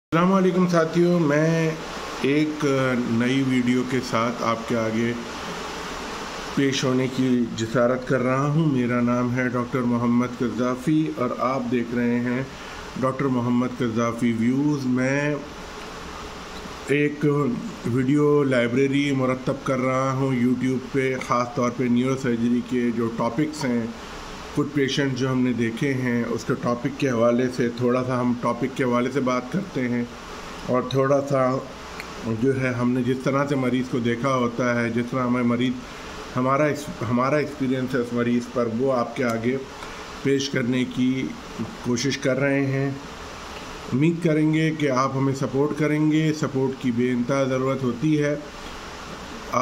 अस्सलाम वालेकुम साथियों, मैं एक नई वीडियो के साथ आपके आगे पेश होने की जिसारत कर रहा हूं। मेरा नाम है डॉक्टर मोहम्मद कज़ाफ़ी और आप देख रहे हैं डॉक्टर मोहम्मद कज़ाफ़ी व्यूज़। मैं एक वीडियो लाइब्रेरी मुरतब कर रहा हूं यूट्यूब पे, ख़ास तौर पे न्यूरो सर्जरी के जो टॉपिक्स हैं, कुछ पेशेंट जो हमने देखे हैं उसके टॉपिक के हवाले से थोड़ा सा हम टॉपिक के हवाले से बात करते हैं और थोड़ा सा जो है हमने जिस तरह से मरीज़ को देखा होता है, जिस तरह हमें मरीज़ हमारा एक्सपीरियंस है उस मरीज़ पर, वो आपके आगे पेश करने की कोशिश कर रहे हैं। उम्मीद करेंगे कि आप हमें सपोर्ट करेंगे। सपोर्ट की बेइंतहा ज़रूरत होती है।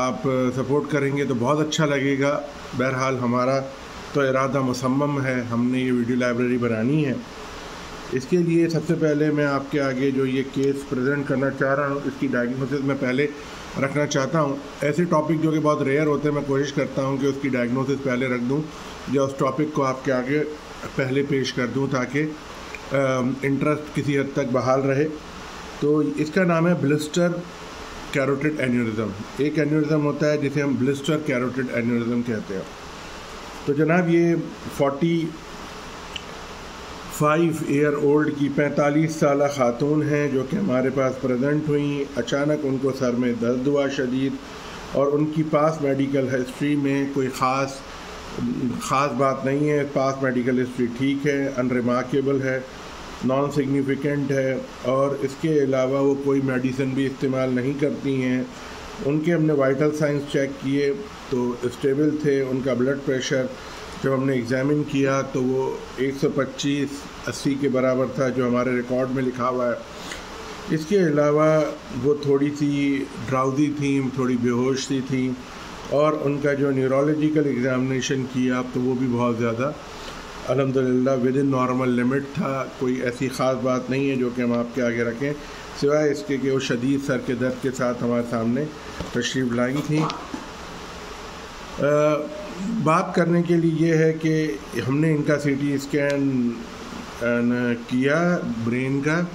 आप सपोर्ट करेंगे तो बहुत अच्छा लगेगा। बहरहाल हमारा तो इरादा मुसम्मम है, हमने ये वीडियो लाइब्रेरी बनानी है। इसके लिए सबसे पहले मैं आपके आगे जो ये केस प्रेजेंट करना चाह रहा हूँ, इसकी डायग्नोसिस मैं पहले रखना चाहता हूँ। ऐसे टॉपिक जो कि बहुत रेयर होते हैं, मैं कोशिश करता हूँ कि उसकी डायग्नोसिस पहले रख दूँ या उस टॉपिक को आपके आगे पहले पेश कर दूँ ताकि इंटरेस्ट किसी हद तक बहाल रहे। तो इसका नाम है ब्लिस्टर कैरोटिड एन्यूरिज्म। एक एन्यूरिज्म होता है जिसे हम ब्लिस्टर कैरोटिड एन्यूरिज्म कहते हैं। तो जनाब, ये 45 ईयर ओल्ड की 45 साल ख़ातून हैं जो कि हमारे पास प्रेजेंट हुई। अचानक उनको सर में दर्द हुआ शदीद और उनकी पास मेडिकल हिस्ट्री में कोई ख़ास बात नहीं है। पास मेडिकल हिस्ट्री ठीक है, अनरिमार्केबल है, नॉन सिग्निफिकेंट है और इसके अलावा वो कोई मेडिसिन भी इस्तेमाल नहीं करती हैं। उनके हमने वाइटल साइंस चेक किए तो स्टेबल थे। उनका ब्लड प्रेशर जब हमने एग्ज़ामिन किया तो वो 125/80 के बराबर था, जो हमारे रिकॉर्ड में लिखा हुआ है। इसके अलावा वो थोड़ी सी ड्राउजी थी, थोड़ी बेहोश सी थी और उनका जो न्यूरोलॉजिकल एग्ज़ामिनेशन किया तो वो भी बहुत ज़्यादा अल्हम्दुलिल्लाह विद इन नॉर्मल लिमिट था। कोई ऐसी ख़ास बात नहीं है जो कि हम आपके आगे रखें, सिवाय इसके कि वो शदीद सर के दर्द के साथ हमारे सामने तशरीफ़ लाई थी। बात करने के लिए ये है कि हमने इनका सीटी स्कैन किया ब्रेन का,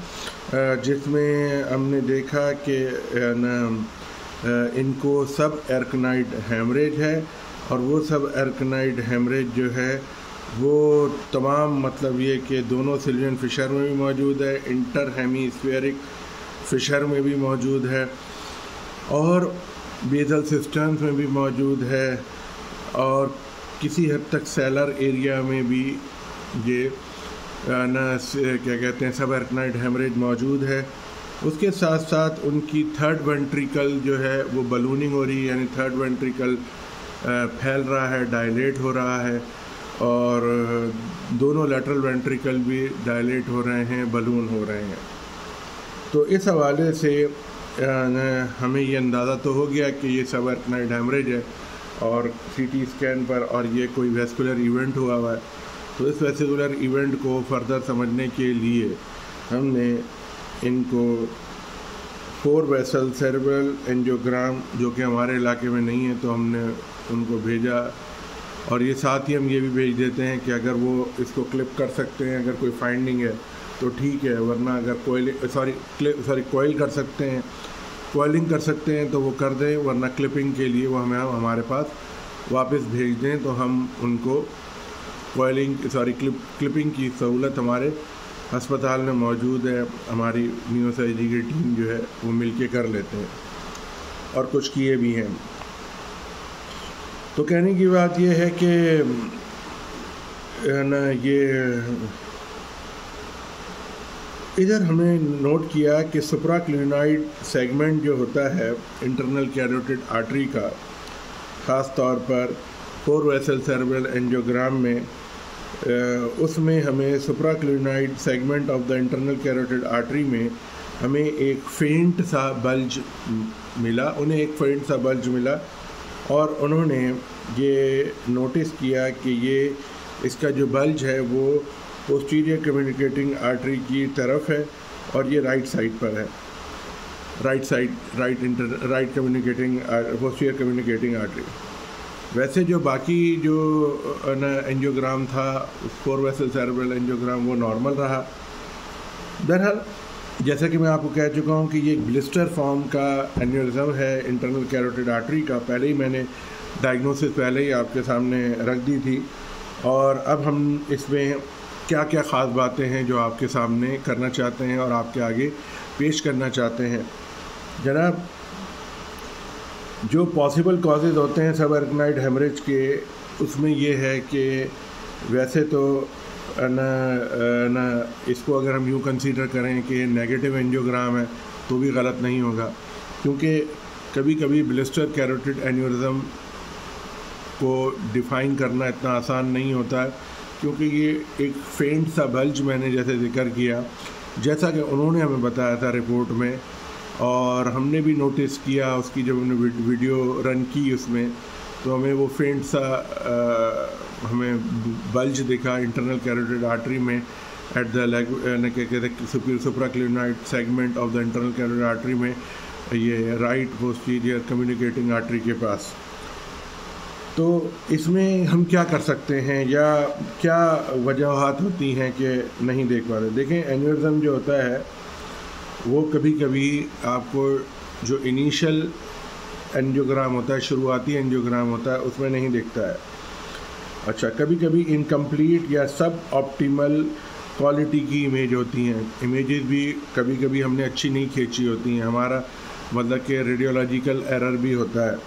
जिसमें हमने देखा कि इनको सब एरकनाइड हेमरेज है और वो सब एरकनाइड हेमरेज जो है वो तमाम, मतलब ये कि दोनों सिल्वियन फिशर में भी मौजूद है, इंटर हेमीस्फेरिक फिशर में भी मौजूद है और बेसल सिस्टम्स में भी मौजूद है और किसी हद तक सेलर एरिया में भी ये क्या कहते हैं सब एरकनाइड हेमरेज मौजूद है। उसके साथ साथ उनकी थर्ड वेंट्रिकल जो है वो बलूनिंग हो रही है, यानी थर्ड वेंट्रिकल फैल रहा है, डायलेट हो रहा है और दोनों लैटरल वेंट्रिकल भी डायलेट हो रहे हैं, बलून हो रहे हैं। तो इस हवाले से हमें ये अंदाज़ा तो हो गया कि ये सब एरकनाइड हेमरेज है और सीटी स्कैन पर और ये कोई वेस्कुलर इवेंट हुआ है। तो इस वेस्कुलर इवेंट को फर्दर समझने के लिए हमने इनको 4 वेसल सेरेब्रल एंजियोग्राम, जो कि हमारे इलाके में नहीं है, तो हमने उनको भेजा और ये साथ ही हम ये भी भेज देते हैं कि अगर वो इसको क्लिप कर सकते हैं, अगर कोई फाइंडिंग है तो ठीक है, वरना अगर कोयल कर सकते हैं, कोयलिंग कर सकते हैं तो वो कर दें, वरना क्लिपिंग के लिए वो हमें हमारे पास वापस भेज दें तो हम उनको क्लिपिंग की सहूलत हमारे अस्पताल में मौजूद है। हमारी न्यूरो सर्जरी की टीम जो है वो मिलके कर लेते हैं और कुछ किए भी हैं। तो कहने की बात यह है कि ये इधर हमने नोट किया कि सुप्राक्लिनाइड सेगमेंट जो होता है इंटरनल कैरोटिड आर्टरी का, ख़ास तौर पर 4 वेसल सेरेब्रल एंजियोग्राम में, उसमें हमें supraclinoid segment of the internal carotid artery में हमें एक फेंट सा बल्ज मिला, उन्हें एक फेंट सा बल्ज मिला और उन्होंने ये नोटिस किया कि ये इसका जो बल्ज है वो पोस्टीरियर कम्युनिकेटिंग आर्टरी की तरफ है और ये राइट साइड पर है, right communicating posterior communicating artery. वैसे जो बाकी जो एंजियोग्राम था, 4 वेसल सेरेब्रल एंजियोग्राम, वो नॉर्मल रहा। बहरहाल जैसा कि मैं आपको कह चुका हूँ कि ये एक ब्लिस्टर फॉर्म का एन्यूरिज्म है इंटरनल कैरोटिड आर्टरी का। पहले ही मैंने डायग्नोसिस पहले ही आपके सामने रख दी थी, और अब हम इसमें क्या क्या ख़ास बातें हैं जो आपके सामने करना चाहते हैं और आपके आगे पेश करना चाहते हैं। जनाब, जो पॉसिबल कॉजेज़ होते हैं सब आर्कनाइड हेमरेज के, उसमें ये है कि वैसे तो ना इसको अगर हम यूँ कंसीडर करें कि नेगेटिव एंजियोग्राम है तो भी गलत नहीं होगा, क्योंकि कभी कभी ब्लिस्टर कैरोटिड एन्यूरिज्म को डिफ़ाइन करना इतना आसान नहीं होता है, क्योंकि ये एक फेंट सा बल्ज मैंने जैसे जिक्र किया, जैसा कि उन्होंने हमें बताया था रिपोर्ट में, और हमने भी नोटिस किया उसकी जब हमने वीडियो रन की उसमें, तो हमें वो फेंट सा हमें बल्ज दिखा इंटरनल कैरोटिड आर्टरी में at the leg supraclinoid segment of the internal carotid artery में, ये राइट पोस्टीरियर कम्युनिकेटिंग आर्टरी के पास। तो इसमें हम क्या कर सकते हैं या क्या वजूहात होती हैं कि नहीं देख पा रहे। देखें, एन्यूरिज्म जो होता है वो कभी कभी आपको जो इनिशियल एंजियोग्राम होता है, शुरुआती एंजियोग्राम होता है, उसमें नहीं दिखता है। अच्छा, कभी कभी इनकम्प्लीट या सब ऑप्टिमल क्वालिटी की इमेज होती हैं। इमेजेस भी कभी कभी हमने अच्छी नहीं खींची होती हैं, हमारा मतलब कि रेडियोलॉजिकल एरर भी होता है।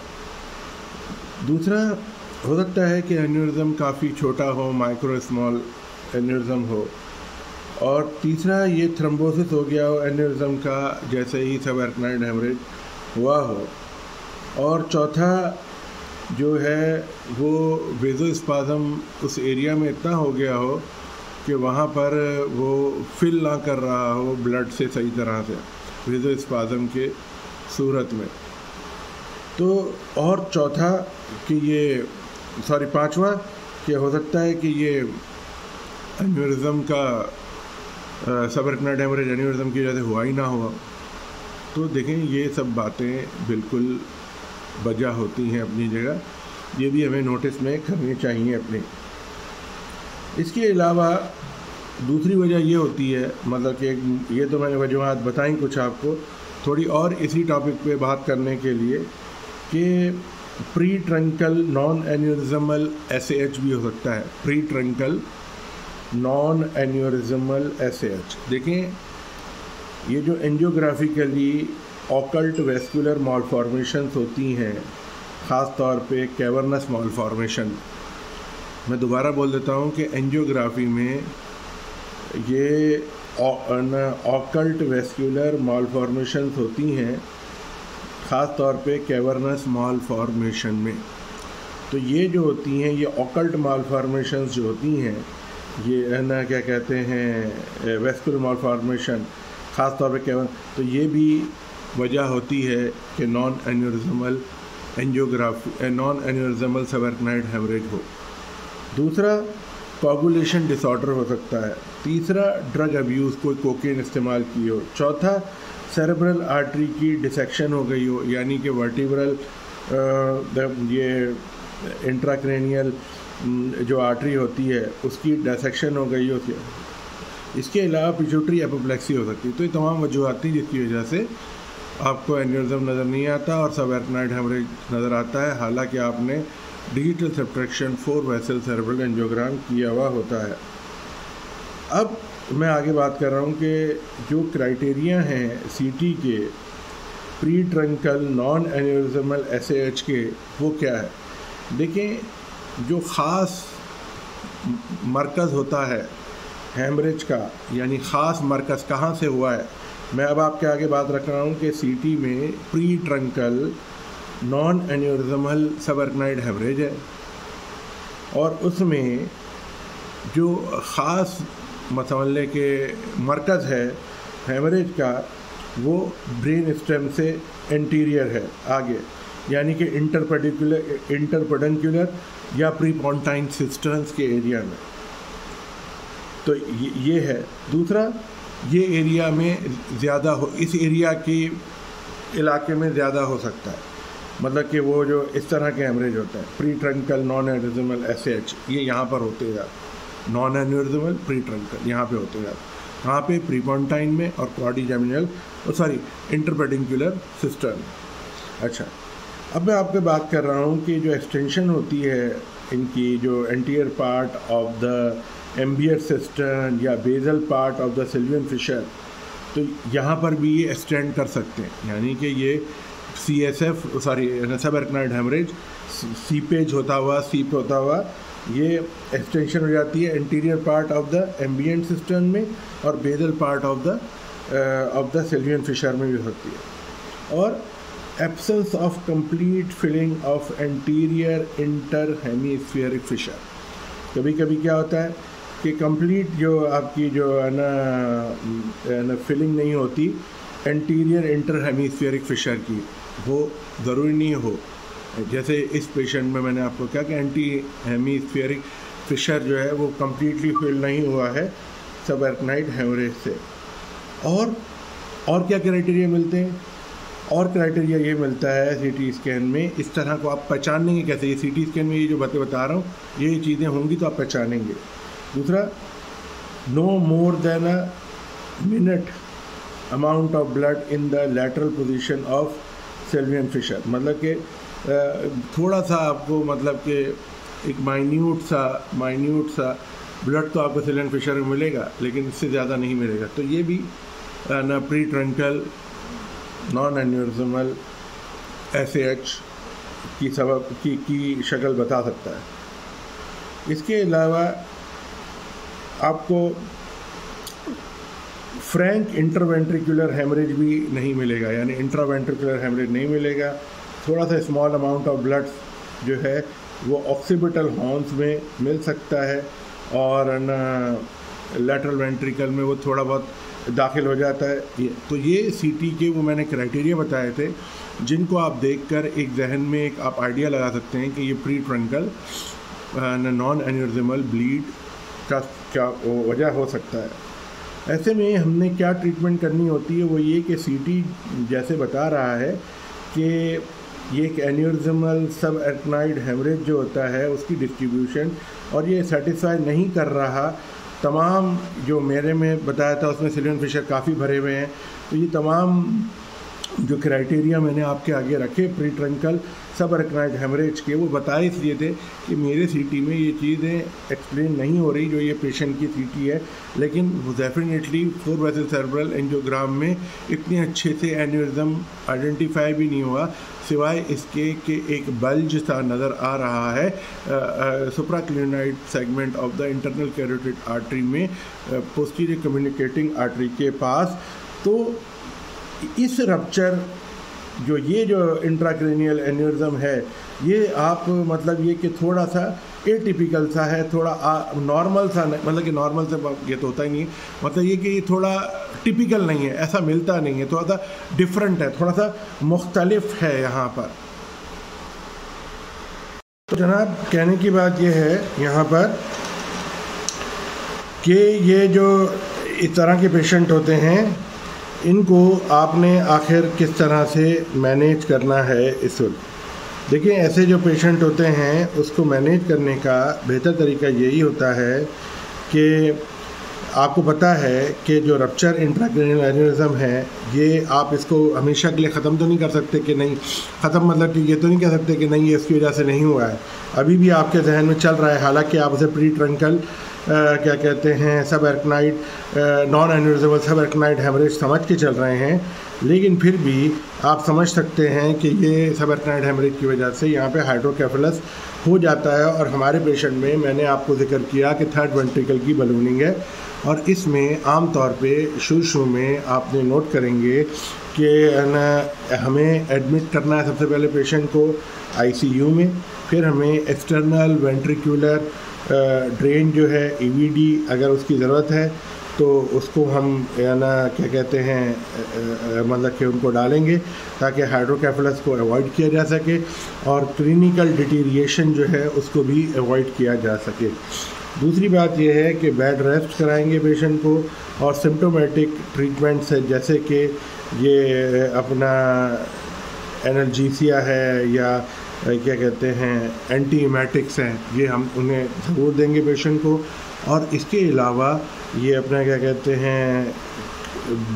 दूसरा हो सकता है कि एन्यूरिज्म काफ़ी छोटा हो, माइक्रो स्मॉल एन्यूरिज्म हो। और तीसरा ये थ्रोम्बोसिस हो गया हो एन्यूरिज्म का, जैसे ही सब आर्कनाइड हेमरेज हुआ हो। और चौथा जो है वो वेज़ोस्पाज़म उस एरिया में इतना हो गया हो कि वहाँ पर वो फिल ना कर रहा हो ब्लड से सही तरह से, वेज़ोस्पाज़म के सूरत में। तो और चौथा कि ये पांचवा कि हो सकता है कि ये एन्यूरिज्म का सब आर्कनाइड हेमरेज एन्यूरिज्म की वजह से हुआ ही ना हुआ। तो देखें, ये सब बातें बिल्कुल वजह होती हैं अपनी जगह, ये भी हमें नोटिस में करनी चाहिए अपनी। इसके अलावा दूसरी वजह ये होती है, मतलब कि ये तो मैंने वजूहात बताई कुछ आपको, थोड़ी और इसी टॉपिक पे बात करने के लिए कि pre truncal non aneurysmal SAH भी हो सकता है। Pre truncal non aneurysmal SAH। देखें, ये जो एंजियोग्राफिकली ऑकल्ट वेस्कुलर मॉलफॉर्मेशंस होती हैं, ख़ास तौर पे कैवर्नस मॉलफॉर्मेशन, मैं दोबारा बोल देता हूँ कि एंजियोग्राफी में ये ऑकल्ट वेस्कुलर मॉलफॉर्मेशंस होती हैं, ख़ास तौर पे कैवर्नस मॉलफॉर्मेशन में। तो ये जो होती हैं, ये ऑकल्ट मॉलफॉर्मेशंस जो होती हैं, ये है ना, क्या कहते हैं, वेस्कुलर मॉलफॉर्मेशन, ख़ास तौर पे कैवर्न, तो ये भी वजह होती है कि non aneurysmal angiography, non aneurysmal सब आर्कनाइड हेमरेज हो। दूसरा, कोगुलेशन डिसऑर्डर हो सकता है। तीसरा, ड्रग अब्यूज़, कोई कोकेन इस्तेमाल की हो। चौथा, सेरेब्रल आर्टरी की डिसेक्शन हो गई हो, यानी कि वर्टिब्रल ये इंट्राक्रेनियल जो आर्टरी होती है उसकी डिसेक्शन हो गई हो। इसके अलावा पिट्यूटरी एपोप्लेक्सी हो सकती है। तो ये तमाम वजूहात थी जिसकी वजह से आपको एन्यूरिज्म नज़र नहीं आता और सब आर्कनाइड हेमरेज नज़र आता है, हालांकि आपने digital subtraction 4 vessel cerebral angiogram किया हुआ होता है। अब मैं आगे बात कर रहा हूँ कि जो क्राइटेरिया हैं CT के pre truncal non aneurysmal SAH के, वो क्या है। देखें, जो ख़ास मरकज़ होता है हेमरेज का, यानी ख़ास मरकज़ कहाँ से हुआ है, मैं अब आपके आगे बात रख रहा हूँ कि CT में प्री ट्रंकल नॉन एन्यूरिज्मल सब आर्कनाइड हेमरेज है, और उसमें जो ख़ास मसले के मरकज़ है हेमरेज का, वो ब्रेन स्टेम से एंटीरियर है, आगे, यानी कि इंटरपेडिकुलर या प्रीपोंटाइन सिस्टर्न्स के एरिया में। तो ये है। दूसरा, ये एरिया में ज़्यादा हो, इस एरिया के इलाके में ज़्यादा हो सकता है, मतलब कि वो जो इस तरह के हेमरेज होते हैं pre truncal non aneurysmal SAH, ये यहाँ पर होते हैं, नॉन एन्यूरिज्मल प्री ट्रंकल यहाँ पे होते हैं। कहाँ पे, प्रीपोंटाइन में और क्वाड्रिजेमिनल इंटरपेडिकुलर सिस्टम। अच्छा, अब मैं आपसे बात कर रहा हूँ कि जो एक्सटेंशन होती है इनकी, जो anterior part of the ambient system या basal part of the Sylvian fissure, तो यहाँ पर भी ये एक्सटेंड कर सकते हैं। यानी कि ये सब आर्कनाइड हेमरेज सीपेज होता हुआ ये एक्सटेंशन हो जाती है anterior part of the ambient system में और basal part of the Sylvian fissure में भी होती है। और absence of complete filling of anterior interhemispheric fissure, कभी कभी क्या होता है कि कंप्लीट जो आपकी जो है ना फिलिंग नहीं होती एंटीरियर इंटर हेमीस्फीरिक फिशर की, वो ज़रूरी नहीं हो। जैसे इस पेशेंट में मैंने आपको कहा कि एंटी हेमीस्फीरिक फिशर जो है वो कम्प्लीटली फिल नहीं हुआ है सब आर्कनाइड हेमरेज से। और क्या क्राइटेरिया मिलते हैं? और क्राइटेरिया ये मिलता है सीटी स्कैन में, इस तरह को आप पहचानेंगे कैसे? ये सीटी स्कैन में ये जो बातें बता रहा हूँ ये चीज़ें होंगी तो आप पहचानेंगे। दूसरा, no more than a minute amount of blood in the lateral position of Sylvian fissure, मतलब कि थोड़ा सा आपको, मतलब कि एक माइन्यूट सा ब्लड तो आपको सिल्वियन फिशर में मिलेगा, लेकिन इससे ज़्यादा नहीं मिलेगा। तो ये भी ना pre truncal non aneurysmal SAH की शक्ल बता सकता है। इसके अलावा आपको फ्रैंक इंटरवेंट्रिकुलर हेमरेज भी नहीं मिलेगा, यानी इंट्रावेंट्रिकुलर हेमरेज नहीं मिलेगा। थोड़ा सा स्मॉल अमाउंट ऑफ ब्लड जो है वो ऑक्सीपिटल हॉर्न्स में मिल सकता है और न लैटरल वेंट्रिकल में वो थोड़ा बहुत दाखिल हो जाता है। तो ये सीटी के वो मैंने क्राइटेरिया बताए थे जिनको आप देखकर एक जहन में एक आप आइडिया लगा सकते हैं कि ये pre truncal non aneurysmal bleed का क्या वजह हो सकता है। ऐसे में हमने क्या ट्रीटमेंट करनी होती है, वो ये कि सीटी जैसे बता रहा है कि ये एक एन्यूरिज्मल सब आर्कनाइड हेमरेज जो होता है उसकी डिस्ट्रीब्यूशन, और ये सेटिस्फाई नहीं कर रहा। तमाम जो मेरे में बताया था उसमें सिल्वियन फिशर काफ़ी भरे हुए हैं, तो ये तमाम जो क्राइटेरिया मैंने आपके आगे रखे प्री ट्रंकल सब आर्कनाइड हेमरेज के, वो बताए इसलिए थे कि मेरे सीटी में ये चीज़ें एक्सप्लेन नहीं हो रही जो ये पेशेंट की सीटी है, लेकिन वो डेफिनेटली 4 वेसल सेरेब्रल एंजियोग्राम में इतने अच्छे से एन्यूरिज्म आइडेंटिफाई भी नहीं हुआ, सिवाय इसके कि एक बल्ज सा नज़र आ रहा है supraclinoid segment of the internal carotid artery में पोस्टीरियर कम्युनिकेटिंग आर्टरी के पास। तो इस रप्चर जो इंट्राक्रेनियल एन्यूरिज्म है, ये आप मतलब ये कि थोड़ा सा एटिपिकल सा है, थोड़ा नॉर्मल सा नहीं, मतलब कि नॉर्मल से ये तो होता ही नहीं, मतलब ये कि ये थोड़ा टिपिकल नहीं है, ऐसा मिलता नहीं है, थोड़ा सा डिफरेंट है, थोड़ा सा मुख्तलिफ है यहाँ पर। तो जनाब कहने की बात ये है यहाँ पर कि ये जो इस तरह के पेशेंट होते हैं इनको आपने आखिर किस तरह से मैनेज करना है। इस वक्त देखिए, ऐसे जो पेशेंट होते हैं उसको मैनेज करने का बेहतर तरीका यही होता है कि आपको पता है कि जो रप्चर इंट्राक्रेनियल एन्यूरिज्म है, ये आप इसको हमेशा के लिए ख़त्म तो नहीं कर सकते कि नहीं ख़त्म, मतलब कि ये तो नहीं कह सकते कि नहीं ये इसकी वजह से नहीं हुआ है, अभी भी आपके जहन में चल रहा है। हालांकि आप उसे प्री ट्रंकल क्या कहते हैं सब आर्कनाइड नॉन एन्यूरिज्मल सब आर्कनाइड हेमरेज समझ के चल रहे हैं, लेकिन फिर भी आप समझ सकते हैं कि ये सब आर्कनाइड हेमरेज की वजह से यहाँ पे हाइड्रोकेफेलस हो जाता है। और हमारे पेशेंट में मैंने आपको जिक्र किया कि थर्ड वेंट्रिकल की बलूनिंग है, और इसमें आम तौर पे शुरू में आपने नोट करेंगे कि हमें एडमिट करना है सबसे पहले पेशेंट को ICU में, फिर हमें एक्सटर्नल वेंट्रिकुलर ड्रेन जो है EVD अगर उसकी ज़रूरत है तो उसको हम क्या कहते हैं मतलब कि उनको डालेंगे ताकि हाइड्रोकेफेलस को अवॉइड किया जा सके और क्लिनिकल डिटीरिएशन जो है उसको भी अवॉइड किया जा सके। दूसरी बात यह है कि बेड रेस्ट कराएंगे पेशेंट को, और सिम्टोमेटिक ट्रीटमेंट से जैसे कि ये अपना एनाल्जेसिया है या क्या कहते हैं एंटीएमेटिक्स हैं, ये हम उन्हें ज़रूर देंगे पेशेंट को। और इसके अलावा ये अपना क्या कहते हैं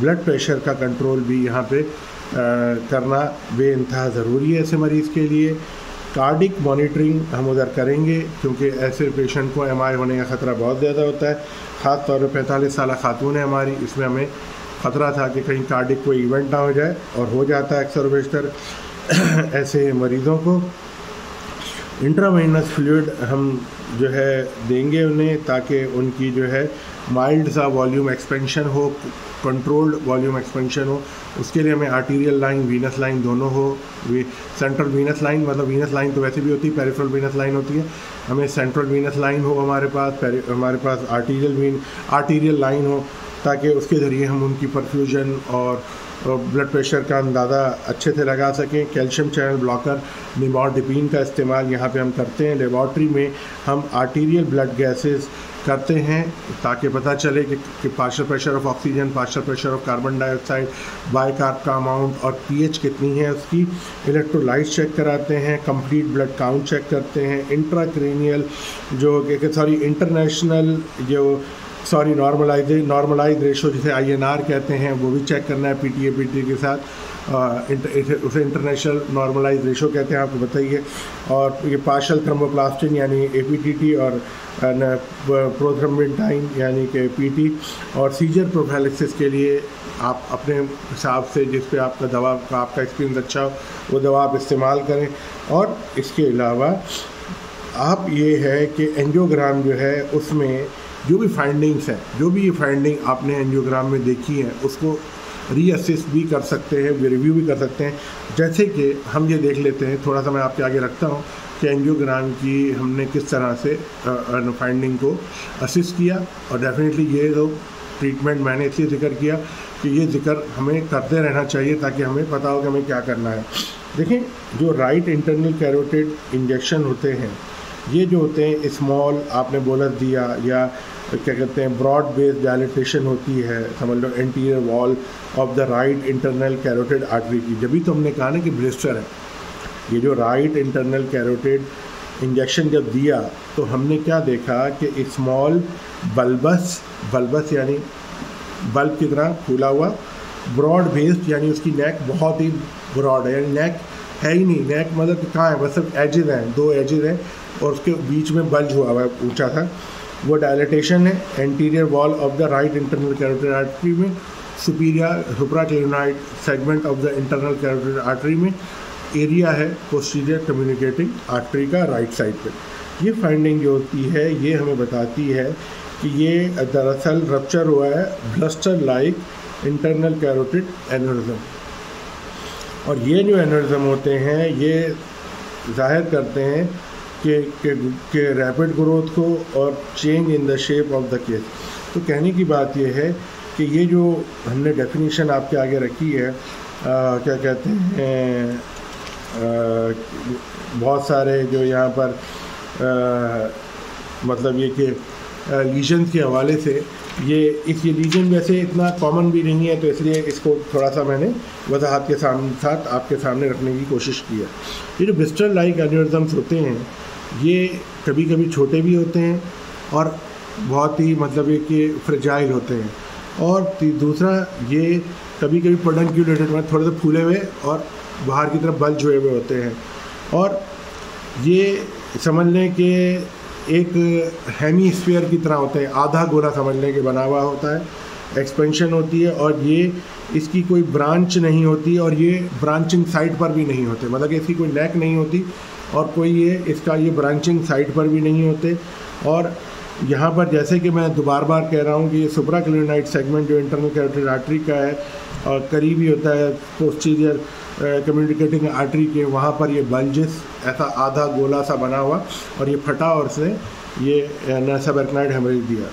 ब्लड प्रेशर का कंट्रोल भी यहाँ पे करना बेइंतहा ज़रूरी है ऐसे मरीज़ के लिए। कार्डिक मॉनिटरिंग हम उधर करेंगे क्योंकि ऐसे पेशेंट को एमआई होने का ख़तरा बहुत ज़्यादा होता है। ख़ास तौर पर 45 साल खातून है हमारी, इसमें हमें ख़तरा था कि कहीं कार्डिक कोई इवेंट ना हो जाए, और हो जाता है अक्सर बेशतर ऐसे मरीज़ों को। इंट्रावेनस फ्लूइड हम जो है देंगे उन्हें, ताकि उनकी जो है माइल्ड सा वॉल्यूम एक्सपेंशन हो, कंट्रोल्ड वॉल्यूम एक्सपेंशन हो। उसके लिए हमें आर्टीरियल लाइन, वीनस लाइन दोनों हो। सेंट्रल वीनस लाइन, मतलब वीनस लाइन तो वैसे भी होती है, पेरिफेरल वीनस लाइन होती है, हमें सेंट्रल वीनस लाइन हो हमारे पास आर्टीरियल लाइन हो, ताकि उसके ज़रिए हम उनकी परफ्यूजन और ब्लड प्रेशर का अंदाज़ा अच्छे से लगा सकें। कैल्शियम चैनल ब्लॉकर निमोरडिपीन का इस्तेमाल यहाँ पे हम करते हैं। लेबॉर्ट्री में हम आर्टीरियल ब्लड गैसेस करते हैं ताकि पता चले कि partial pressure of oxygen, partial pressure of carbon dioxide, bicarb का अमाउंट और पीएच कितनी है उसकी। इलेक्ट्रोलाइट चेक कराते हैं, कंप्लीट ब्लड काउंट चेक करते हैं। इंट्राक्रेनियल इंटरनेशनल नॉर्मलाइज रेशो जिसे INR कहते हैं, वो भी चेक करना है पीटी के साथ। उसे इंटरनेशनल नॉर्मलाइज रेशो कहते हैं, आपको बताइए। और ये पार्शियल थ्रोम्बोप्लास्टिन यानी APTT और प्रोथ्रोम्बिटाइन यानी कि PT। और सीजर प्रोफाइलेक्सिस के लिए आप अपने हिसाब से जिस पे आपका दवा का आपका एक्सपीरियंस अच्छा हो वो दवा आप इस्तेमाल करें। और इसके अलावा आप ये है कि एंजियोग्राम जो है उसमें जो भी फाइंडिंग्स हैं, जो भी ये फाइंडिंग आपने एंजियोग्राम में देखी है उसको रीअसेस भी कर सकते हैं, रिव्यू भी कर सकते हैं। जैसे कि हम ये देख लेते हैं, थोड़ा सा मैं आपके आगे रखता हूँ कि एंजियोग्राम की हमने किस तरह से फाइंडिंग को असिस्ट किया। और डेफिनेटली ये तो ट्रीटमेंट मैंने इसलिए जिक्र किया कि ये जिक्र हमें करते रहना चाहिए ताकि हमें पता हो कि हमें क्या करना है। देखें, जो राइट इंटरनल कैरोटिड इंजेक्शन होते हैं, ये जो होते हैं स्मॉल, आपने बोलस दिया या क्या कहते हैं ब्रॉड बेस्ड डायलिटेशन होती है, समझ लो anterior wall of the right internal carotid artery की। जब भी तो हमने कहा ना कि ब्लिस्टर है, ये जो राइट इंटरनल कैरोटिड इंजेक्शन जब दिया तो हमने क्या देखा कि स्मॉल बल्बस यानी बल्ब की तरह फूला हुआ, ब्रॉड बेस्ड यानी उसकी नेक बहुत ही ब्रॉड है, यानी नेक है ही नहीं, नेक मतलब कहाँ है, बस सिर्फ एजेस हैं, 2 एजेस हैं और उसके बीच में बल्ज हुआ है ऊंचा था, वो डायलिटेशन है। Anterior wall of the right internal carotid artery में, supraclinoid segment of the internal carotid artery में एरिया है पोस्टीरियर कम्युनिकेटिंग आर्टरी का राइट साइड पे। ये फाइंडिंग जो होती है ये हमें बताती है कि ये दरअसल रप्चर हुआ है bluster like internal carotid aneurysm. और ये जो एन्यूरिज्म होते हैं ये जाहिर करते हैं कि रैपिड ग्रोथ को और change in the shape of the case. तो कहने की बात ये है कि ये जो हमने डेफिनेशन आपके आगे रखी है, क्या कहते हैं, बहुत सारे जो यहाँ पर मतलब ये कि लीजन के हवाले से ये लीजन वैसे इतना कॉमन भी नहीं है, तो इसलिए इसको थोड़ा सा मैंने वजाहत के साथ आपके सामने रखने की कोशिश की है। ये जो ब्लिस्टर लाइक एन्यूरिज्म्स होते हैं ये कभी कभी छोटे भी होते हैं और बहुत ही मतलब ये कि फ्रेजाइल होते हैं, और दूसरा ये कभी कभी पेडंक्यूलेटेड में थोड़े से फूले हुए और बाहर की तरफ बल्ज हुए होते हैं। और ये समझ लें कि एक हेमीस्फीयर की तरह होते हैं, आधा गोला समझ लें कि बना हुआ होता है, एक्सपेंशन होती है और ये इसकी कोई ब्रांच नहीं होती और ये ब्रांचिंग साइड पर भी नहीं होते, मतलब कि इसकी कोई नेक नहीं होती और कोई ये ब्रांचिंग साइड पर भी नहीं होते। और यहाँ पर जैसे कि मैं बार कह रहा हूँ कि ये सुप्राक्लिनोइड सेगमेंट जो इंटरनल कैरोटिड आर्टरी का है और करीब ही होता है पोस्टीरियर कम्युनिकेटिंग आर्टरी के, वहाँ पर ये बल्जेस ऐसा आधा गोला सा बना हुआ और ये फटा और उसने ये सबएरेक्नाइड हेमरेज दिया।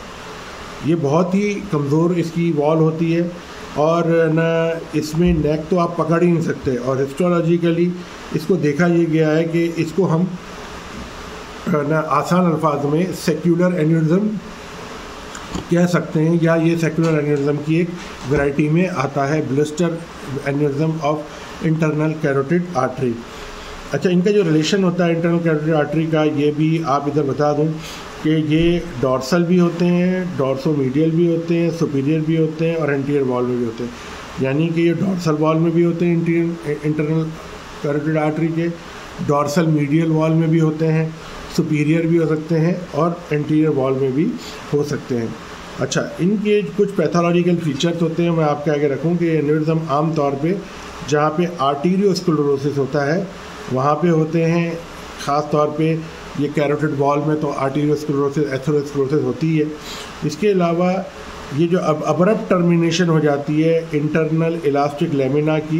ये बहुत ही कमज़ोर इसकी वॉल होती है और न इसमें नेक तो आप पकड़ ही नहीं सकते। और हिस्टोलॉजिकली इसको देखा ये गया है कि इसको हम न आसान अल्फाज में सेक्युलर एन्यूरिज्म कह सकते हैं, या ये सेक्युलर एन्यूरिज्म की एक वैरायटी में आता है, blister aneurysm of internal carotid artery. अच्छा, इनका जो रिलेशन होता है इंटरनल कैरोटिड आर्टरी का, ये भी आप इधर बता दूं कि ये डॉर्सल भी होते हैं, डॉर्सोमीडियल भी होते हैं, सुपीरियर भी होते हैं और एंटीरियर वॉल में भी होते हैं। यानी कि ये डॉर्सल वॉल में भी होते हैं इंटरनल कैरोटिड आर्टरी के, डॉर्सल मीडियल वॉल में भी होते हैं, सुपीरियर भी हो सकते हैं और एंटीरियर वॉल में भी हो सकते हैं। अच्छा, इनके कुछ पैथोलॉजिकल फीचर्स होते हैं, मैं आपके आगे रखूँ कि एन्यूरिज्म आम तौर पे जहाँ पे आर्टीरियोस्क्लेरोसिस होता है वहाँ पे होते हैं। ख़ास तौर पे ये कैरोटिड वॉल में तो आर्टीरियोस्क्लेरोसिस, एथेरोस्क्लेरोसिस होती है। इसके अलावा ये जो अब्रप्ट टर्मिनेशन हो जाती है इंटरनल इलास्टिक लेमिना की,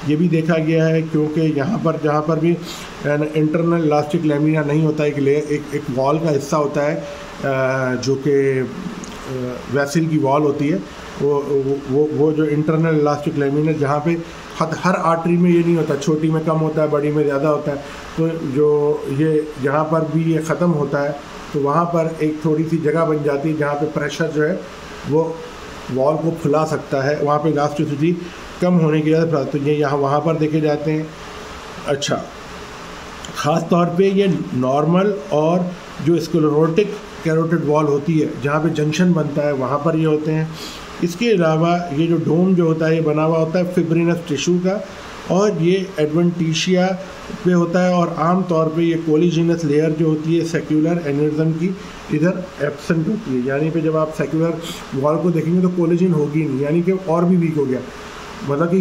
ये भी देखा गया है, क्योंकि यहाँ पर जहाँ पर भी इंटरनल इलास्टिक लेमिना नहीं होता है, एक वॉल का हिस्सा होता है जो कि वैसिल की वॉल होती है, वो जो इंटरनल इलास्टिक लेमिना जहाँ पे हर आर्टरी में ये नहीं होता, छोटी में कम होता है, बड़ी में ज़्यादा होता है, तो जो ये जहाँ पर भी ये ख़त्म होता है तो वहाँ पर एक थोड़ी सी जगह बन जाती है जहाँ पे प्रेशर जो है वो वॉल को फुला सकता है, वहाँ पे इलास्टिसिटी कम होने की वजह से, तो ये यहाँ वहाँ पर देखे जाते हैं। अच्छा, ख़ास तौर पे ये नॉर्मल और जो स्क्लेरोटिक कैरोटिड वॉल होती है जहाँ पे जंक्शन बनता है वहाँ पर ये होते हैं। इसके अलावा ये जो डोम जो होता है ये बना हुआ होता है फिब्रिनस टिश्यू का, और ये एडवेंटिशिया पे होता है, और आम तौर पे ये कोलिजिनस लेयर जो होती है सेक्युलर एन्यूरिज्म की इधर एब्सेंट होती है। यानी पे जब आप सेक्युलर वॉल को देखेंगे तो कोलिजन होगी नहीं, यानी कि और भी वीक हो गया। मतलब कि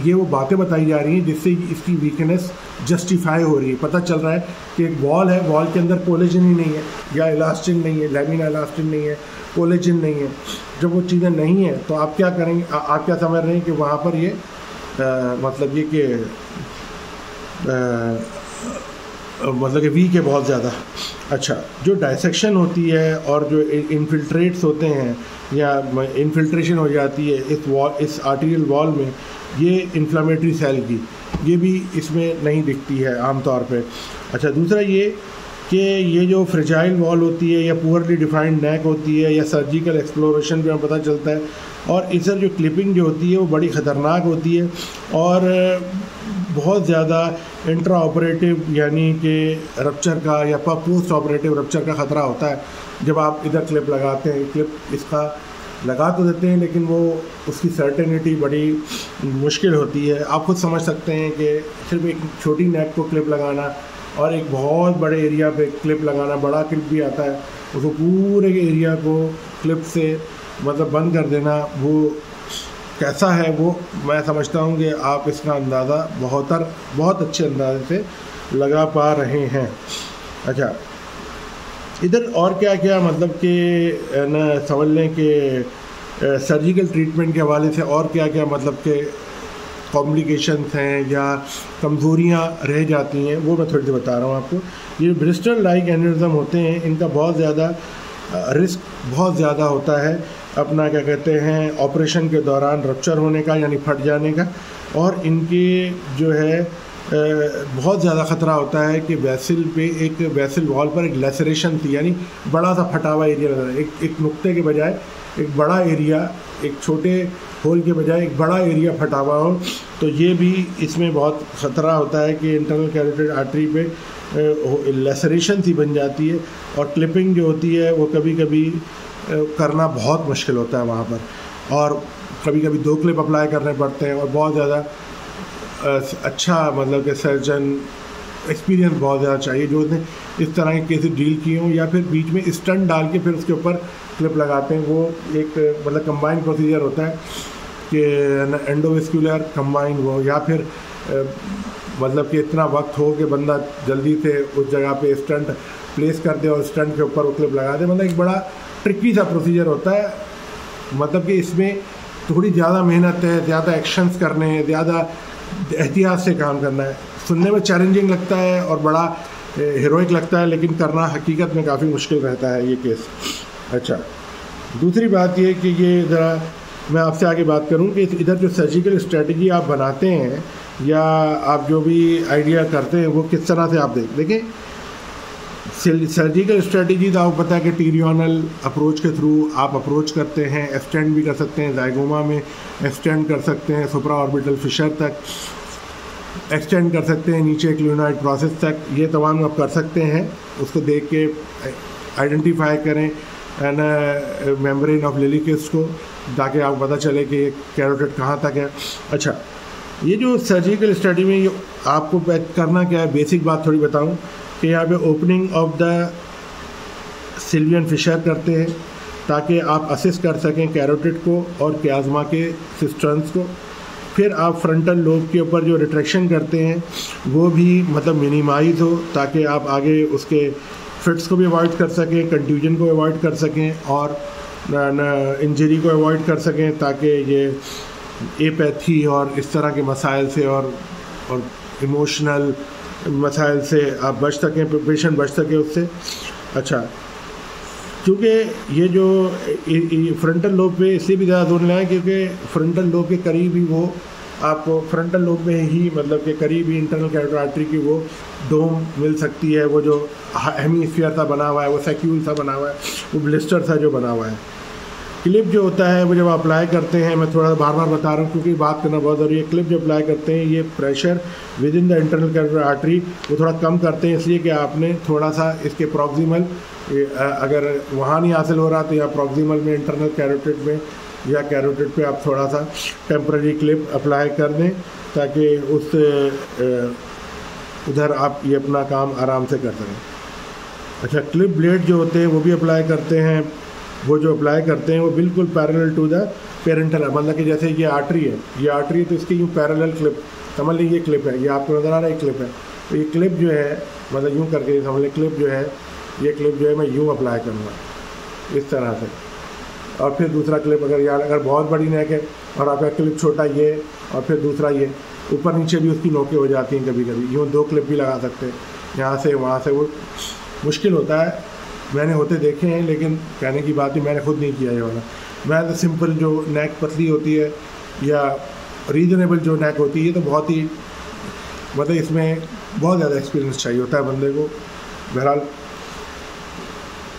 ये वो बातें बताई जा रही हैं जिससे इसकी वीकनेस जस्टिफाई हो रही है। पता चल रहा है कि एक वॉल है, वॉल के अंदर कोलेजन ही नहीं है, या इलास्टिन नहीं है, लेमिना इलास्टिन नहीं है, कोलेजन नहीं है। जब वो चीज़ें नहीं है तो आप क्या करेंगे, आप क्या समझ रहे हैं कि वहाँ पर ये मतलब ये कि मतलब कि वीक है बहुत ज़्यादा। अच्छा, जो डायसेक्शन होती है और जो इनफिल्ट्रेट्स होते हैं या इनफिल्ट्रेशन हो जाती है इस आर्टीरियल वॉल में, ये इन्फ्लेमेटरी सेल की, ये भी इसमें नहीं दिखती है आम तौर पे। अच्छा, दूसरा ये कि ये जो फ्रेजाइल वॉल होती है या पुअरली डिफाइंड नेक होती है या सर्जिकल एक्सप्लोरेशन पे हमें पता चलता है, और इसर जो क्लिपिंग जो होती है वो बड़ी ख़तरनाक होती है और बहुत ज़्यादा इंट्रा ऑपरेटिव यानी कि रप्चर का या पोस्ट ऑपरेटिव रप्चर का ख़तरा होता है जब आप इधर क्लिप लगाते हैं। क्लिप इसका लगा तो देते हैं लेकिन वो उसकी सर्टेनिटी बड़ी मुश्किल होती है। आप खुद समझ सकते हैं कि सिर्फ एक छोटी नेक को क्लिप लगाना और एक बहुत बड़े एरिया पे क्लिप लगाना, बड़ा क्लिप भी आता है, उसको पूरे के एरिया को क्लिप से मतलब बंद कर देना, वो कैसा है वो मैं समझता हूँ कि आप इसका अंदाज़ा बहुत अच्छे अंदाजे से लगा पा रहे हैं। अच्छा, इधर और क्या क्या मतलब कि न समझ लें कि सर्जिकल ट्रीटमेंट के हवाले से और क्या क्या मतलब कि कॉम्प्लिकेशंस हैं या कमज़ोरियाँ रह जाती हैं, वो मैं थोड़ी सी बता रहा हूँ आपको। ये ब्रिस्टल लाइक एन्यूरिज्म होते हैं, इनका बहुत ज़्यादा रिस्क बहुत ज़्यादा होता है अपना क्या कहते हैं ऑपरेशन के दौरान रप्चर होने का यानी फट जाने का, और इनके जो है बहुत ज़्यादा ख़तरा होता है कि वैसिल वॉल पर एक लेसरेशन थी, यानी बड़ा सा फटा हुआ एरिया नजर है, एक नुक्ते के बजाय एक बड़ा एरिया, एक छोटे होल के बजाय एक बड़ा एरिया फटा हुआ हो, तो ये भी इसमें बहुत ख़तरा होता है कि इंटरनल कैरोटिड आर्टरी पे लेसरेशन सी बन जाती है, और क्लिपिंग जो होती है वो कभी कभी करना बहुत मुश्किल होता है वहाँ पर, और कभी कभी 2 क्लिप अप्लाई करने पड़ते हैं, और बहुत ज़्यादा अच्छा मतलब कि सर्जन एक्सपीरियंस बहुत ज़्यादा चाहिए जो उसने इस तरह के केसेस डील किए हों, या फिर बीच में स्टंट डाल के फिर उसके ऊपर क्लिप लगाते हैं। वो एक मतलब कंबाइंड प्रोसीजर होता है कि एंडोवेस्कुलर कंबाइंड वो, या फिर मतलब कि इतना वक्त हो कि बंदा जल्दी से उस जगह पे स्टंट प्लेस कर दे और स्टंट के ऊपर वो क्लिप लगा दे। मतलब एक बड़ा ट्रिकी सा प्रोसीजर होता है, मतलब कि इसमें थोड़ी ज़्यादा मेहनत है, ज़्यादा एक्शंस करने हैं, ज़्यादा एहतियात से काम करना है। सुनने में चैलेंजिंग लगता है और बड़ा हीरोइक लगता है, लेकिन करना हकीकत में काफ़ी मुश्किल रहता है ये केस। अच्छा, दूसरी बात ये कि ये ज़रा मैं आपसे आगे बात करूं कि इधर जो सर्जिकल स्ट्रेटजी आप बनाते हैं या आप जो भी आइडिया करते हैं वो किस तरह से आप देखें। सर्जिकल स्ट्रेटजी तो आपको पता है कि टीरियोनल अप्रोच के थ्रू आप अप्रोच करते हैं, एक्सटेंड भी कर सकते हैं, जाइगोमा में एक्सटेंड कर सकते हैं, सुप्रा ऑर्बिटल फिशर तक एक्सटेंड कर सकते हैं, नीचे क्लिनोइड प्रोसेस तक, ये तमाम आप कर सकते हैं। उसको देख के आइडेंटिफाई करें मेम्ब्रेन ऑफ लिली किस्ट को, ताकि आपको पता चले कि कैरोटिड कहाँ तक है। अच्छा, ये जो सर्जिकल स्टडी में ये आपको करना क्या है, बेसिक बात थोड़ी बताऊं कि यहाँ पे opening of the Sylvian fissure करते हैं ताकि आप असिस्ट कर सकें कैरोटिड को और क्याज़मा के सिस्टर्न्स को। फिर आप फ्रंटल लोब के ऊपर जो रिट्रैक्शन करते हैं वो भी मतलब मिनिमाइज़ हो, ताकि आप आगे उसके फिट्स को भी अवॉइड कर सकें, कंट्यूजन को अवॉइड कर सकें और इंजरी को अवॉइड कर सकें, ताकि ये एपैथी और इस तरह के मसाइल से और इमोशनल मसाइल से आप बच सकें, पेशेंट बच सके उससे। अच्छा, क्योंकि ये जो फ्रंटल लोब पे इसलिए भी ज़्यादा जोर लगाएं क्योंकि फ्रंटल लोब के करीब ही वो आपको फ्रंटल लोब में ही मतलब के करीब ही इंटरनल कैरोटिड आर्टरी की वो डोम मिल सकती है, वो जो हेमीस्फीयर सा बना हुआ है, वो सैक्यूल सा बना हुआ है, वो ब्लिस्टर सा जो बना हुआ है। क्लिप जो होता है वो जब अप्लाई करते हैं, मैं थोड़ा बार बार बता रहा हूँ क्योंकि बात करना बहुत ज़रूरी है। क्लिप जो अप्लाई करते हैं ये pressure with in the internal carotid artery वो थोड़ा कम करते हैं, इसलिए कि आपने थोड़ा सा इसके प्रॉक्सिमल अगर वहाँ नहीं हासिल हो रहा तो या प्रॉक्सिमल में इंटरनल कैरोटिड में या कैरोटिड पे आप थोड़ा सा टेम्पररी क्लिप अप्लाई कर दें ताकि उस उधर आप ये अपना काम आराम से कर सकें। अच्छा, क्लिप ब्लेड जो होते हैं वो भी अप्लाई करते हैं, वो जो अप्लाई करते हैं वो बिल्कुल पैरेलल टू द पेरेंटल, मतलब कि जैसे ये आर्टरी है, ये आर्टरी है तो इसकी यूँ पैरेलल क्लिप समझ लीजिए, ये क्लिप है, ये आपको नज़र आ रहा है क्लिप है, तो ये क्लिप जो है मतलब यूँ करके समझ लें क्लिप जो है, ये क्लिप जो है मैं यूँ अप्लाई करूँगा इस तरह से। और फिर दूसरा क्लिप अगर बहुत बड़ी नेक है और आपका क्लिप छोटा ये और फिर दूसरा ये, ऊपर नीचे भी उसकी नोकें हो जाती हैं कभी कभी, यूँ 2 क्लिप भी लगा सकते हैं यहाँ से वहाँ से, वो मुश्किल होता है, मैंने होते देखे हैं लेकिन कहने की बात ही मैंने खुद नहीं किया ये वाला। मैं तो सिंपल जो नेक पतली होती है या रीजनेबल जो नेक होती है तो बहुत ही मतलब इसमें बहुत ज़्यादा एक्सपीरियंस चाहिए होता है बंदे को। बहरहाल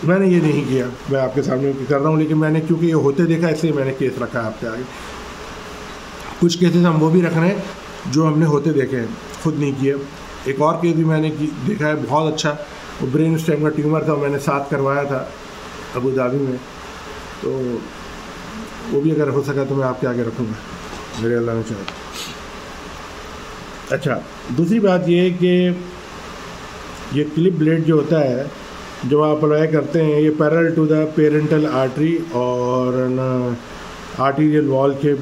मैंने ये नहीं किया, मैं आपके सामने कर रहा हूँ, लेकिन मैंने क्योंकि ये होते देखा इसलिए मैंने केस रखा है आपके आगे। कुछ केसेस हम वो भी रख रहे हैं जो हमने होते देखे हैं, खुद नहीं किए। एक और केस भी मैंने देखा है बहुत अच्छा, वो ब्रेन स्टेम का ट्यूमर था, मैंने साथ करवाया था अबू धाबी में, तो वो भी अगर हो सका तो मैं आपके आगे रखूँगा मेरे अल्लाह ने चाहे। अच्छा, दूसरी बात ये है कि ये क्लिप ब्लेड जो होता है जो आप अप्लाई करते हैं ये parallel to the parental artery और आर्टीरियल वॉल के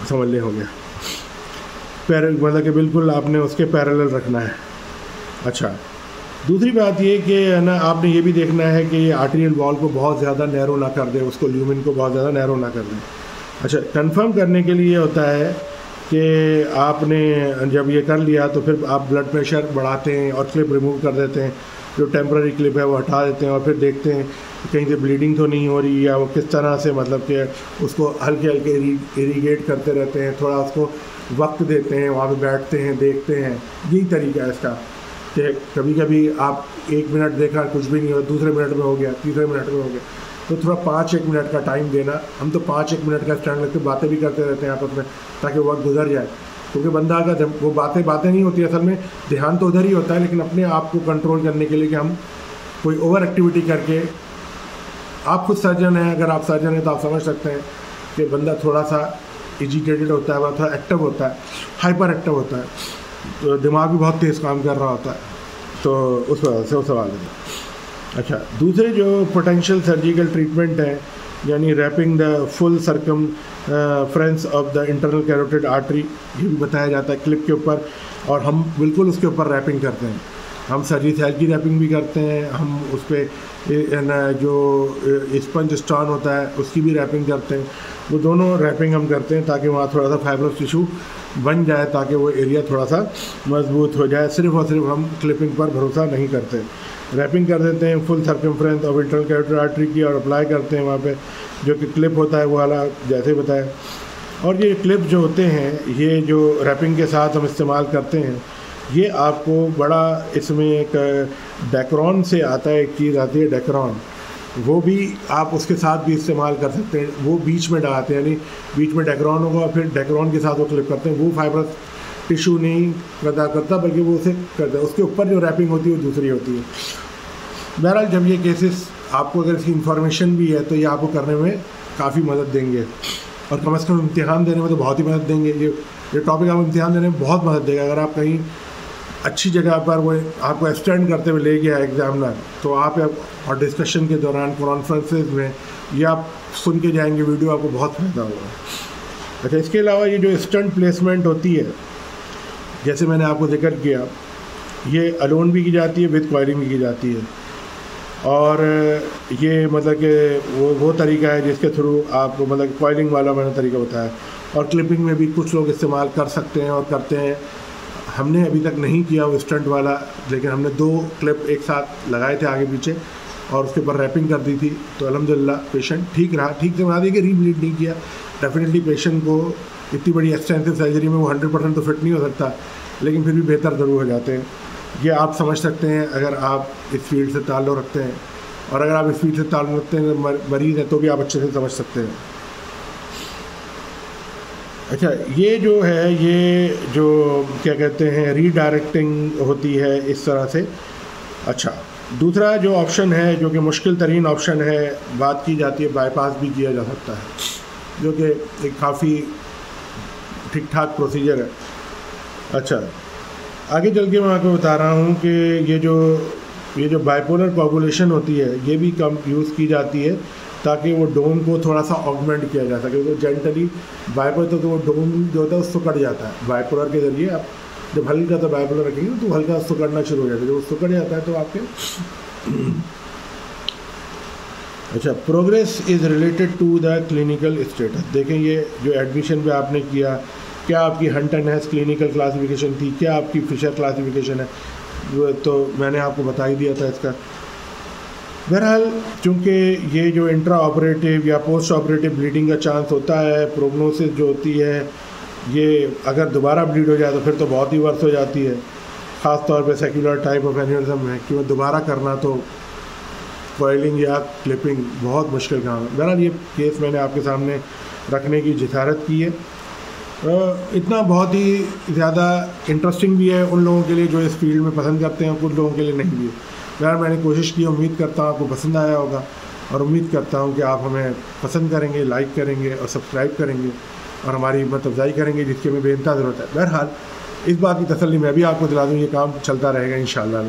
समझ ले हो गया, मतलब कि बिल्कुल आपने उसके पैरेलल रखना है। अच्छा, दूसरी बात ये कि है ना आपने ये भी देखना है कि आर्टीरियल वॉल को बहुत ज़्यादा नैरो ना कर दे, उसको ल्यूमिन को बहुत ज़्यादा नैरो ना कर दें। अच्छा, कंफर्म करने के लिए होता है कि आपने जब ये कर लिया तो फिर आप ब्लड प्रेशर बढ़ाते हैं और क्लिप रिमूव कर देते हैं, जो टेम्पररी क्लिप है वो हटा देते हैं और फिर देखते हैं कहीं से ब्लीडिंग तो नहीं हो रही या वो किस तरह से मतलब कि उसको हल्के हल्के इरीगेट करते रहते हैं, थोड़ा उसको वक्त देते हैं, वहाँ पे बैठते हैं, देखते हैं। यही तरीका है इसका कि कभी कभी आप 1 मिनट देखा कुछ भी नहीं हो, दूसरे मिनट में हो गया, तीसरे मिनट में हो गया, तो थोड़ा 5-1 मिनट का टाइम देना। हम तो 5-1 मिनट का स्टैंड लगते बातें भी करते रहते हैं आपस में ताकि वक्त गुजर जाए, क्योंकि बंदा अगर वो बातें नहीं होती, असल में ध्यान तो उधर ही होता है, लेकिन अपने आप को कंट्रोल करने के लिए कि हम कोई ओवर एक्टिविटी करके, आप खुद सर्जन हैं, अगर आप सर्जन हैं तो आप समझ सकते हैं कि बंदा थोड़ा सा एजिटेटेड होता है, थोड़ा एक्टिव होता है, हाइपर एक्टिव होता है, तो दिमाग भी बहुत तेज़ काम कर रहा होता है, तो उस वजह से वो सवाल है। अच्छा, दूसरे जो पोटेंशियल सर्जिकल ट्रीटमेंट है यानी wrapping the full circumference of the internal carotid artery, ये भी बताया जाता है क्लिप के ऊपर, और हम बिल्कुल उसके ऊपर रैपिंग करते हैं। हम सर्जिसेल की रैपिंग भी करते हैं, हम उस पर जो स्पंज स्टॉन होता है उसकी भी रैपिंग करते हैं। वो दोनों रैपिंग हम करते हैं ताकि वहाँ थोड़ा सा फाइब्रस टिशू बन जाए, ताकि वो एरिया थोड़ा सा मजबूत हो जाए। सिर्फ और सिर्फ हम क्लिपिंग पर भरोसा नहीं करते, रैपिंग कर देते हैं full circumference of internal carotid artery की और अप्लाई करते हैं वहाँ पे जो कि क्लिप होता है वो वाला जैसे बताया। और ये क्लिप जो होते हैं ये जो रैपिंग के साथ हम इस्तेमाल करते हैं, ये आपको बड़ा इसमें एक डेक्रॉन से आता है, एक चीज़ आती है डेक्रॉन, वो भी आप उसके साथ भी इस्तेमाल कर सकते हैं। वो बीच में डालते हैं, यानी बीच में डेक्रॉन होगा, फिर डेक्रॉन के साथ वो क्लिप करते हैं। वो फाइब्रस टिशू नहीं पैदा करता बल्कि वो उसे करता है, उसके ऊपर जो रैपिंग होती है वो दूसरी होती है। बहरहाल जब ये केसेस आपको अगर इसकी इन्फॉर्मेशन भी है तो ये आपको करने में काफ़ी मदद देंगे, और कम से कम इम्तिहान देने में तो बहुत ही मदद देंगे। ये टॉपिक आपको इम्तिहान देने में बहुत मदद देगा। अगर आप कहीं अच्छी जगह पर वो आपको एक्सटेंड करते हुए ले गया एग्जामिनर, तो आप और डिस्कशन के दौरान कॉन्फ्रेंसेस में ये आप सुन के जाएंगे वीडियो, आपको बहुत फ़ायदा होगा। अच्छा, इसके अलावा ये जो स्टंट प्लेसमेंट होती है, जैसे मैंने आपको जिक्र किया, ये अलोन भी की जाती है, विद कॉइलिंग भी की जाती है, और ये मतलब कि वो तरीका है जिसके थ्रू आपको मतलब कॉइलिंग वाला मैंने तरीका बताया, और क्लिपिंग में भी कुछ लोग इस्तेमाल कर सकते हैं और करते हैं। हमने अभी तक नहीं किया वो स्टंट वाला, लेकिन हमने 2 क्लिप एक साथ लगाए थे आगे पीछे और उसके ऊपर रैपिंग कर दी थी, तो अल्हम्दुलिल्लाह पेशेंट ठीक रहा, ठीक से बना दिया कि रीब्लीड नहीं किया। डेफिनेटली पेशेंट को इतनी बड़ी एक्सटेंसिव सर्जरी में वो 100% तो फिट नहीं हो सकता, लेकिन फिर भी बेहतर ज़रूर हो जाते हैं। ये आप समझ सकते हैं अगर आप इस फील्ड से ताल्लुक़ रखते हैं, और अगर आप इस फील्ड से ताल्लुक़ रखते हैं, मरीज़ हैं, तो भी आप अच्छे से समझ सकते हैं। अच्छा, ये जो है, ये जो क्या कहते हैं, रीडायरेक्टिंग होती है इस तरह से। अच्छा, दूसरा जो ऑप्शन है, जो कि मुश्किल तरीन ऑप्शन है, बात की जाती है बाईपास भी किया जा सकता है, जो कि एक काफ़ी ठीक ठाक प्रोसीजर है। अच्छा, आगे चल के मैं आपको बता रहा हूँ कि ये जो बाइपोलर कोगुलेशन होती है, ये भी कम यूज़ की जाती है ताकि वो डोम को थोड़ा सा ऑगमेंट किया जा सके। तो जेंटली बाइपोलर तो वो डोम जो होता है वो सिकुड़ जाता है। बाइपोलर के ज़रिए आप जब हल्का सा बाइपोलर रखेंगे तो हल्का सिकुड़ना शुरू हो जाता है। जब वो सिकुड़ जाता है तो आपके अच्छा, progress is related to the clinical status. देखें, ये जो एडमिशन पे आपने किया, क्या आपकी Hunt and Hess clinical classification थी, क्या आपकी फिशर क्लासिफिकेशन है, तो मैंने आपको बता ही दिया था इसका। बहरहाल, चूँकि ये जो इंट्रा ऑपरेटिव या पोस्ट ऑपरेटिव ब्लीडिंग का चांस होता है, प्रोग्नोसिस जो होती है, ये अगर दोबारा ब्लीड हो जाए तो फिर तो बहुत ही वर्ष हो जाती है, ख़ास तौर पे सेक्युलर टाइप ऑफ एन्यूरिज्म में, क्योंकि दोबारा करना तो कॉइलिंग या क्लिपिंग बहुत मुश्किल काम है। बहरहाल, ये केस मैंने आपके सामने रखने की जिसारत की है। इतना बहुत ही ज़्यादा इंटरेस्टिंग भी है उन लोगों के लिए जो इस फील्ड में पसंद करते हैं, कुछ लोगों के लिए नहीं भी है। यार, मैंने कोशिश की, उम्मीद करता हूँ आपको पसंद आया होगा, और उम्मीद करता हूँ कि आप हमें पसंद करेंगे, लाइक करेंगे और सब्सक्राइब करेंगे और हमारी हिम्मत अफजाई करेंगे, जिसकी हमें बेइंतहा ज़रूरत है। बहरहाल, इस बात की तसल्ली मैं भी आपको दिला दूँ, ये काम चलता रहेगा इंशाअल्लाह।